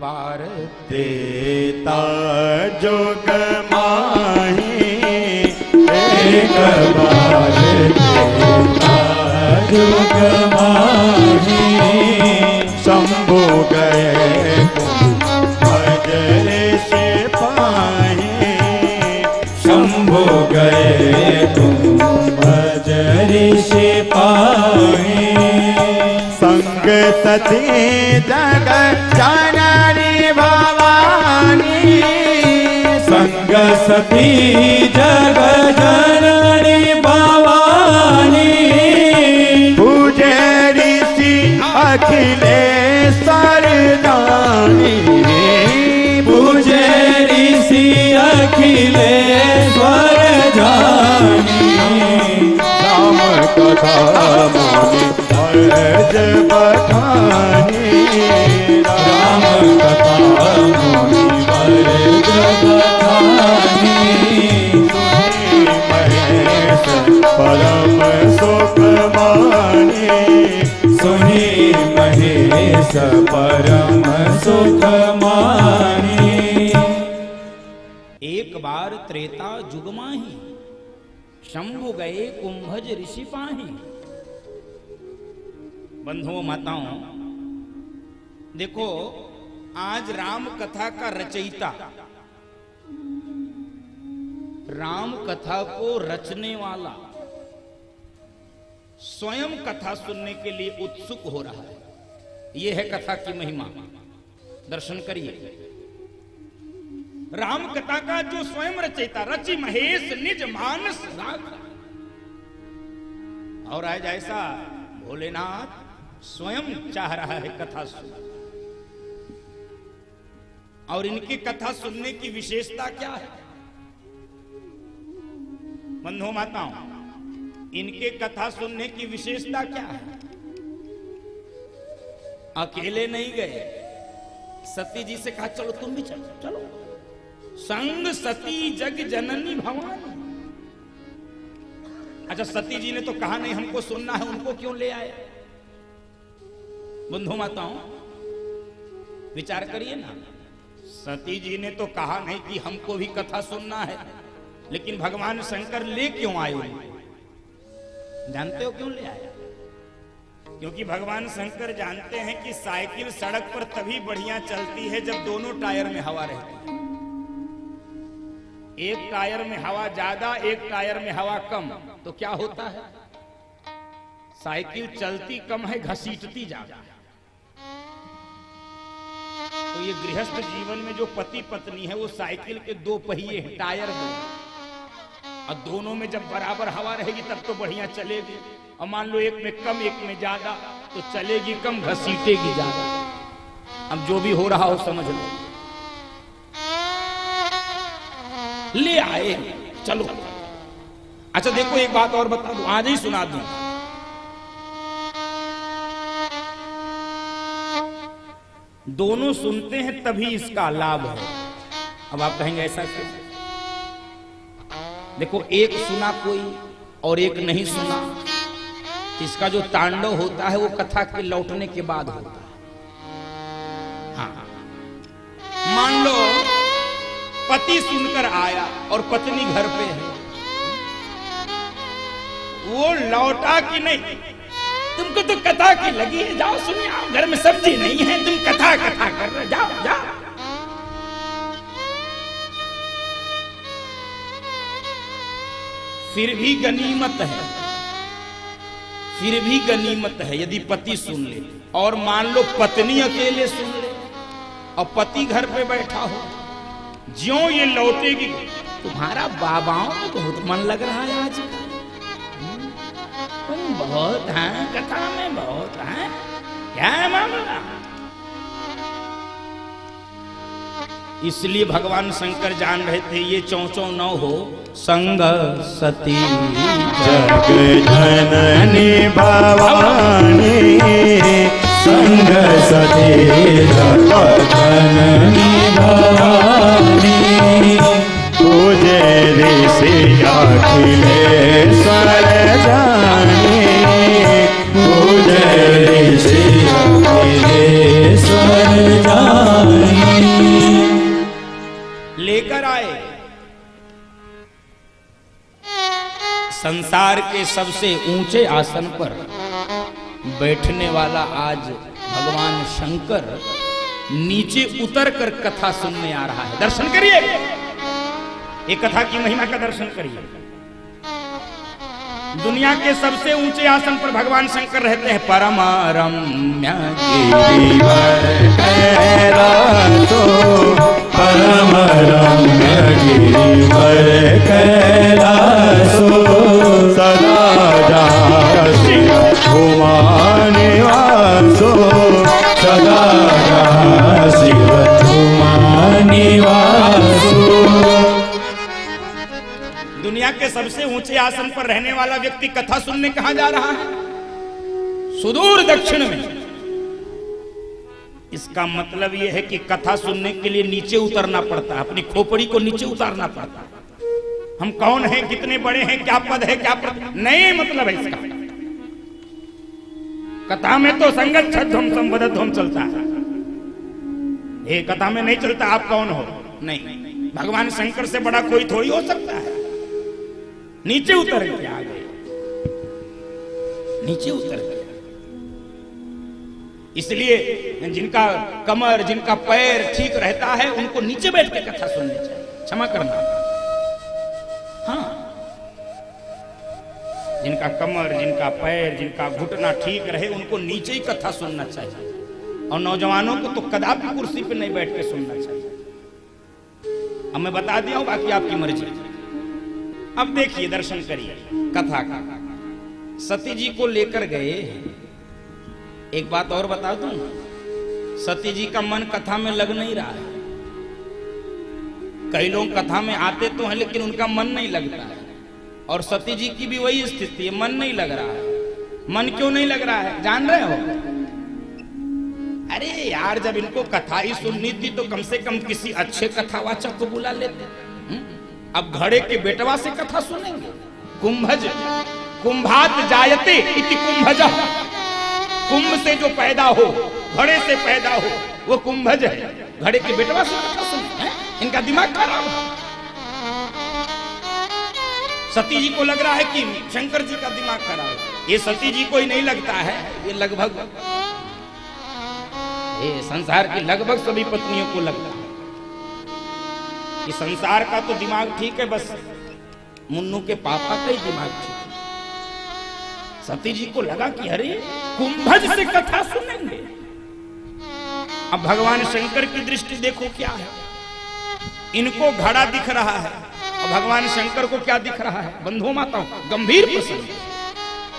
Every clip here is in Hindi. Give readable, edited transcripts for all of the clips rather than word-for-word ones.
बार देता जुग माही एक बार देता जुग माही शंभु गए भजरे से पाए शंभु गए तुम भजरे से पाए संग सती जग जननी भवानी संग सती जग जननी भवानी पूजे ऋषि अखिलेश्वर दानी पूजे ऋषि अखिलेश्वर जानी राम कथा मुनि अर्ज बखानी राम कथा मुनि अर्ज बखानी महेश परम सुख मानी सुनी महेश परम सुख मानी। एक बार त्रेता जुग माही शंभु गए कुंभज ऋषि पाही। बंधुओं माताओं, देखो आज राम कथा का रचयिता, राम कथा को रचने वाला स्वयं कथा सुनने के लिए उत्सुक हो रहा है। यह है कथा की महिमा। दर्शन करिए। राम कथा का जो स्वयं रचयिता, रचि महेश निज मानस राग। और आज ऐसा भोलेनाथ स्वयं चाह रहा है कथा सुन। और इनकी कथा सुनने की विशेषता क्या है? बंधुओं माताओं, इनके कथा सुनने की विशेषता क्या है? अकेले नहीं गए, सती जी से कहा चलो तुम भी चलो, चलो संग सती जग जननी भवानी। अच्छा, सती जी ने तो कहा नहीं हमको सुनना है, उनको क्यों ले आए? बंधु माताओं, विचार करिए ना। सती जी ने तो कहा नहीं कि हमको भी कथा सुनना है, लेकिन भगवान शंकर ले क्यों आए? जानते हो क्यों ले आए? क्योंकि भगवान शंकर जानते हैं कि साइकिल सड़क पर तभी बढ़िया चलती है जब दोनों टायर में हवा रहती है। एक टायर में हवा ज्यादा, एक टायर में हवा कम, तो क्या होता है? साइकिल चलती कम है, घसीटती ज्यादा। तो ये गृहस्थ जीवन में जो पति पत्नी है वो साइकिल के दो पहिए हैं, टायर दो, और दोनों में जब बराबर हवा रहेगी तब तो बढ़िया चलेगी। और मान लो एक में कम एक में ज्यादा, तो चलेगी कम घसीटेगी ज्यादा। अब जो भी हो रहा हो समझ लो। ले आए, चलो। अच्छा देखो, एक बात और बता दूं, आज ही सुना दूं। दोनों सुनते हैं तभी इसका लाभ है। अब आप कहेंगे ऐसा क्यों? देखो, एक सुना कोई और एक नहीं सुना, इसका जो तांडव होता है वो कथा के लौटने के बाद होता है। हाँ, मान लो पति सुनकर आया और पत्नी घर पे है, वो लौटा कि नहीं? तुमको तो कथा की लगी है, जाओ सुनिए, आओ, घर में सब्जी नहीं है, तुम कथा कथा कर रहे, जाओ जाओ। फिर भी गनीमत है, फिर भी गनीमत है यदि पति सुन ले। और मान लो पत्नी अकेले सुन ले और पति घर पे बैठा हो, ज्यों ये लौटेगी, तुम्हारा बाबाओं में बहुत मन लग रहा है आज, तुम बहुत हैं कथा में, बहुत हैं, क्या है मामला? इसलिए भगवान शंकर जान रहे थे ये चौचौ न हो। संग सती जग जननी भवानी संग सती जग जननी भवानी पूजे ऋषि अखिलेश्वर जानी पूजे ऋषि अखिलेश्वर जानी। लेकर आए। संसार के सबसे ऊंचे आसन पर बैठने वाला आज भगवान शंकर नीचे उतर कर कथा सुनने आ रहा है। दर्शन करिए, एक कथा की महिमा का दर्शन करिए। दुनिया के सबसे ऊंचे आसन पर भगवान शंकर रहते हैं। परम रम्य कैलासो परम रम्य गिरिवर कैलासो सदा जासि भूमानिवासो सदा जासि भूमानिवासो। दुनिया के सबसे ऊंचे आसन पर रहने वाला व्यक्ति कथा सुनने कहां जा रहा है? सुदूर दक्षिण में। इसका मतलब यह है कि कथा सुनने के लिए नीचे उतरना पड़ता है, अपनी खोपड़ी को नीचे उतारना पड़ता है। हम कौन हैं, कितने बड़े हैं, क्या पद है, क्या नहीं मतलब है इसका। कथा में तो संगत छद्म संवदध्वम चलता है, ये कथा में नहीं चलता आप कौन हो। नहीं, भगवान शंकर से बड़ा कोई थोड़ी हो सकता है। नीचे उतर गया, आ गए, नीचे उतर गया। इसलिए जिनका कमर, जिनका पैर ठीक रहता है, उनको नीचे बैठ के कथा सुननी चाहिए। क्षमा करना, हाँ, जिनका कमर, जिनका पैर, जिनका घुटना ठीक रहे, उनको नीचे ही कथा सुनना चाहिए। और नौजवानों को तो कदापि कुर्सी पे नहीं बैठ के सुनना चाहिए। अब मैं बता दिया हूं, बाकी आपकी मर्जी। अब देखिए, दर्शन करिए कथा का। सती जी को लेकर गए। एक बात और बता दूं, सती जी का मन कथा में लग नहीं रहा है। कई लोग कथा में आते तो हैं लेकिन उनका मन नहीं लगता है, और सती जी की भी वही स्थिति है, मन नहीं लग रहा है। मन क्यों नहीं लग रहा है जान रहे हो? अरे यार, जब इनको कथा ही सुननी थी तो कम से कम किसी अच्छे कथावाचक को बुला लेते। अब घड़े के बेटवा से कथा सुनेंगे? कुंभज कुंभात जायते इति कुंभजः, कुंभ से जो पैदा हो, घड़े से पैदा हो, वो कुंभज है। घड़े के बेटवा से कथा सुने? इनका दिमाग खराब है। सती जी को लग रहा है कि शंकर जी का दिमाग खराब है। ये सती जी को ही नहीं लगता है, ये लगभग ये संसार की लगभग सभी पत्नियों को लगता है कि संसार का तो दिमाग ठीक है, बस मुन्नू के पापा का ही दिमाग ठीक है। सती जी को लगा कि अरे कुंभज से कथा सुनेंगे। अब भगवान शंकर की दृष्टि देखो क्या है। इनको घड़ा दिख रहा है और भगवान शंकर को क्या दिख रहा है? बंधुओं माताओं, गंभीर प्रसंग।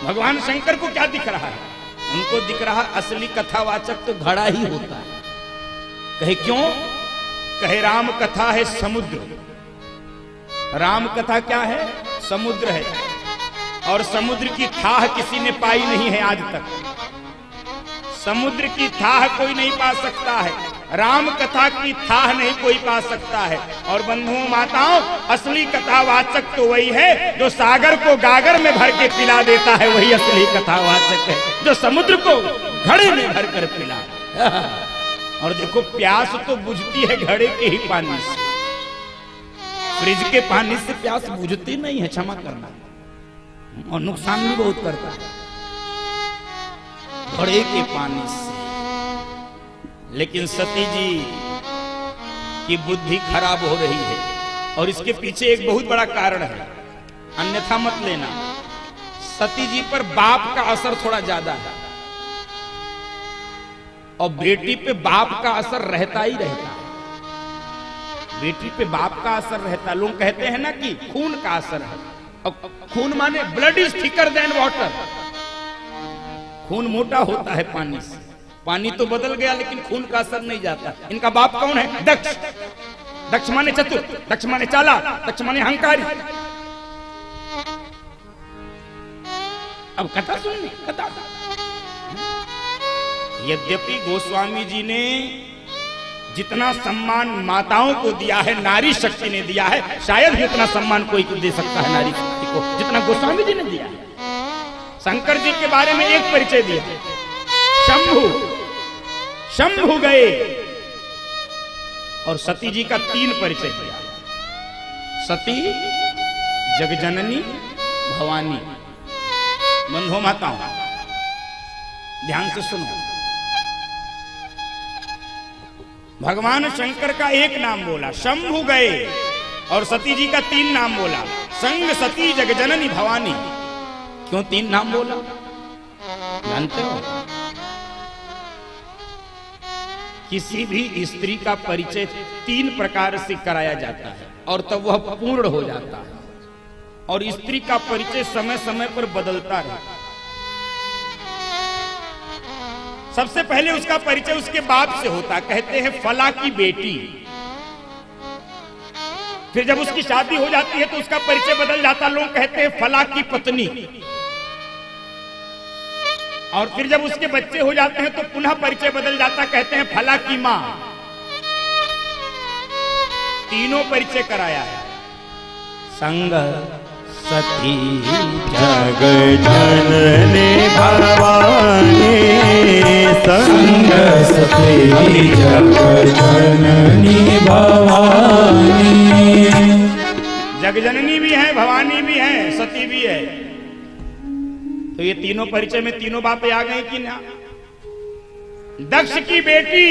भगवान शंकर को क्या दिख रहा है? उनको दिख रहा असली कथावाचक तो घड़ा ही होता है। कहे क्यों? कहे राम कथा है समुद्र। राम कथा क्या है? समुद्र है, और समुद्र की थाह किसी ने पाई नहीं है आज तक। समुद्र की थाह कोई नहीं पा सकता है, राम कथा की थाह नहीं कोई पा सकता है। और बंधुओं माताओं, असली कथावाचक तो वही है जो सागर को गागर में भर के पिला देता है, वही असली कथावाचक है जो समुद्र को घड़े में भर कर पिला। और देखो, प्यास तो बुझती है घड़े के ही पानी से, फ्रिज के पानी से प्यास बुझती नहीं है। क्षमा करना, और नुकसान भी बहुत करता है घड़े के पानी से। लेकिन सती जी की बुद्धि खराब हो रही है, और इसके पीछे एक बहुत बड़ा कारण है, अन्यथा मत लेना। सती जी पर बाप का असर थोड़ा ज्यादा है, और बेटी पे बाप का असर रहता ही रहता है। बेटी पे बाप का असर रहता है। लोग कहते हैं ना कि खून का असर है, और खून माने blood is thicker than water. खून मोटा होता है पानी से। पानी तो बदल गया लेकिन खून का असर नहीं जाता। इनका बाप कौन है? दक्ष। दक्ष माने चतुर, दक्ष माने चालाक, दक्ष माने अहंकारी। अब कथा सुननी, कथा। यद्यपि गोस्वामी जी ने जितना सम्मान माताओं को दिया है, नारी शक्ति ने दिया है, शायद ही उतना सम्मान कोई दे सकता है नारी शक्ति को जितना गोस्वामी जी ने दिया है। शंकर जी के बारे में एक परिचय दिया, शंभु गए, और सती जी का 3 परिचय दिया। सती जगजननी भवानी। बंधुओं माताओं, ध्यान से सुनो। भगवान शंकर का एक नाम बोला, शंभु गए, और सती जी का 3 नाम बोला, संग सती जगजननी भवानी। क्यों 3 नाम बोला जानते हो? किसी भी स्त्री का परिचय 3 प्रकार से कराया जाता है और तब वह पूर्ण हो जाता है। और स्त्री का परिचय समय समय पर बदलता रहता है। सबसे पहले उसका परिचय उसके बाप से होता, कहते हैं फला की बेटी। फिर जब उसकी शादी हो जाती है तो उसका परिचय बदल जाता, लोग कहते हैं फला की पत्नी। और फिर जब उसके बच्चे हो जाते हैं तो पुनः परिचय बदल जाता, कहते हैं फला की मां। तीनों परिचय कराया है। संग सती जग जननी भवानी, संग सती जग जननी भवानी। जगजननी भी है, भवानी भी है, सती भी है। तो ये तीनों परिचय में तीनों बातें आ गई कि ना? दक्ष की बेटी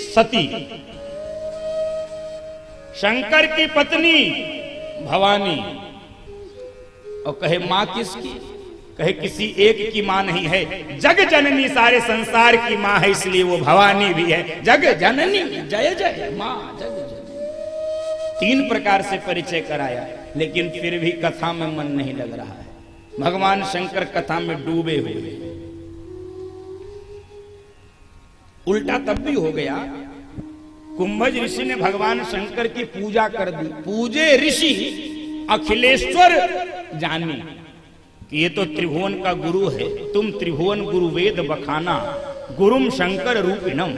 सती, शंकर की पत्नी भवानी, और कहे मां किसकी? कहे किसी एक की मां नहीं है, जग जननी सारे संसार की मां है, इसलिए वो भवानी भी है। जग जननी जय जय मां जग जननी। 3 प्रकार से परिचय कराया, लेकिन फिर भी कथा में मन नहीं लग रहा है। भगवान शंकर कथा में डूबे हुए। उल्टा तब भी हो गया, कुंभज ऋषि ने भगवान शंकर की पूजा कर दी। पूजे ऋषि अखिलेश्वर जानी कि ये तो त्रिभुवन का गुरु है। तुम त्रिभुवन गुरु वेद बखाना, गुरुम शंकर रूपिणम।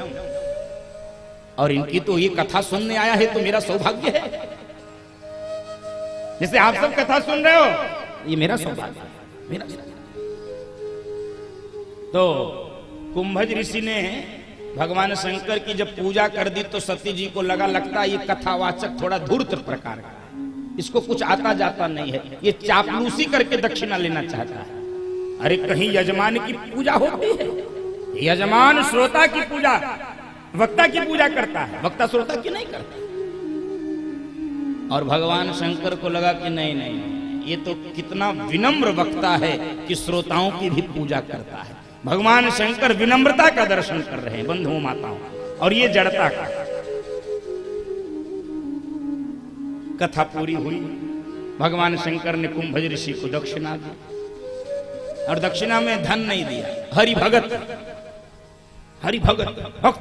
और इनकी तो ये कथा सुनने आया है तो मेरा सौभाग्य है। जैसे आप सब कथा सुन रहे हो, ये मेरा सौभाग्य है, मेरा। तो कुंभज ऋषि ने भगवान शंकर की जब पूजा कर दी तो सती जी को लगता ये कथावाचक थोड़ा धूर्त प्रकार का, इसको कुछ आता जाता नहीं है, ये चापलूसी करके दक्षिणा लेना चाहता है। अरे कहीं यजमान की पूजा होती है? यजमान श्रोता की पूजा, वक्ता की पूजा करता है, वक्ता श्रोता की नहीं करता। और भगवान शंकर को लगा कि नहीं नहीं, ये तो कितना विनम्र वक्ता है कि श्रोताओं की भी पूजा करता है। भगवान शंकर विनम्रता का दर्शन कर रहे हैं बंधुओं माताओं, और ये जड़ता का। कथा पूरी हुई, भगवान शंकर ने कुंभज ऋषि को दक्षिणा दी, और दक्षिणा में धन नहीं दिया, हरि भगत भक्त